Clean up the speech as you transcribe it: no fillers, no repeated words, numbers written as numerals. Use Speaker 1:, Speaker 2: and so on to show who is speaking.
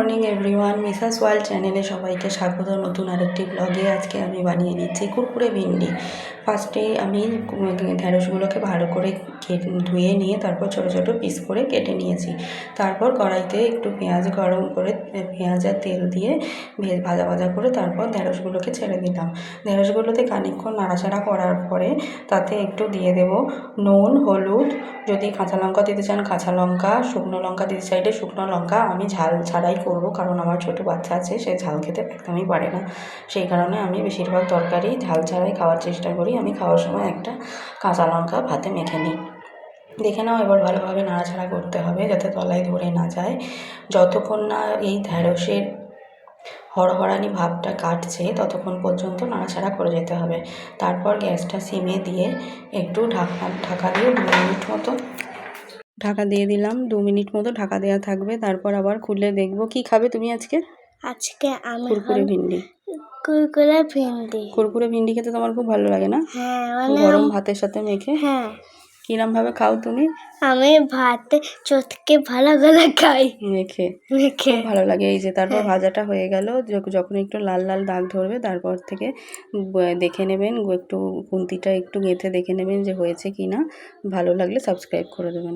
Speaker 1: Morning everyone, Mrs world চ্যানেলে সবাইকে স্বাগত। নতুন আরেকটি ব্লগে আজকে আমি বানিয়ে নিচ্ছি কুরকুরে ভিন্ডি। ফার্স্টে আমি ঢ্যাঁড়সগুলোকে ভালো করে ধুয়ে নিয়ে তারপর ছোটো ছোটো পিস করে কেটে নিয়েছি। তারপর কড়াইতে একটু পেঁয়াজ গরম করে পেঁয়াজ আর তেল দিয়ে ভাজা ভাজা করে তারপর ঢ্যাঁড়সগুলোকে ছেড়ে দিলাম। ঢ্যাঁড়সগুলোতে খানিকক্ষণ নাড়াচাড়া করার পরে তাতে একটু দিয়ে দেব নুন, হলুদ, যদি কাঁচা লঙ্কা দিতে চান কাঁচা লঙ্কা, শুকনো লঙ্কা দিতে চাইলে শুকনো লঙ্কা। আমি ঝাল ছাড়াই করব, কারণ আমার ছোটো বাচ্চা আছে, সে ঝাল খেতে একদমই পারে না। সেই কারণে আমি বেশিরভাগ তরকারি ঝাল ছাড়াই খাওয়ার চেষ্টা করি। আমি খাওয়ার সময় একটা কাঁচা লঙ্কা ভাতে মেখে নিই। দেখে নাও, এবার ভালোভাবে নাড়াচাড়া করতে হবে যাতে তলায় ধরে না যায়। যতক্ষণ না এই ঢ্যাঁড়সের হড়হড়ানি ভাবটা কাটছে ততক্ষণ পর্যন্ত নাড়াচাড়া করে যেতে হবে। তারপর গ্যাসটা সিমে দিয়ে একটু ঢাকা দিয়ে 2 মিনিট মতো ঢাকা দিয়ে দিলাম। 2 মিনিট মতো ঢাকা দেওয়া থাকবে। তারপর আবার খুলে দেখবো। কি খাবে তুমি আজকে?
Speaker 2: আজকে আমি
Speaker 1: কুরকুরে ভিন্ডি।
Speaker 2: কুরকুরে ভিন্ডি।
Speaker 1: কুরকুরে ভিন্ডি খেতে তোমার খুব ভালো লাগে না?
Speaker 2: হ্যাঁ,
Speaker 1: গরম ভাতের সাথে মেখে।
Speaker 2: হ্যাঁ,
Speaker 1: কিরম ভাবে খাও তুমি?
Speaker 2: আমি ভাতে চটকে ভালো করে খাই।
Speaker 1: মেখে
Speaker 2: মেখে
Speaker 1: খুব ভালো লাগে। এই যে তারপর ভাজাটা হয়ে গেল, যখন একটু লাল লাল দাগ ধরবে তারপর থেকে দেখে নেবেন, একটু খুন্তিটা একটু গেঁথে দেখে নেবেন যে হয়েছে কি না। ভালো লাগলে সাবস্ক্রাইব করে দেবেন।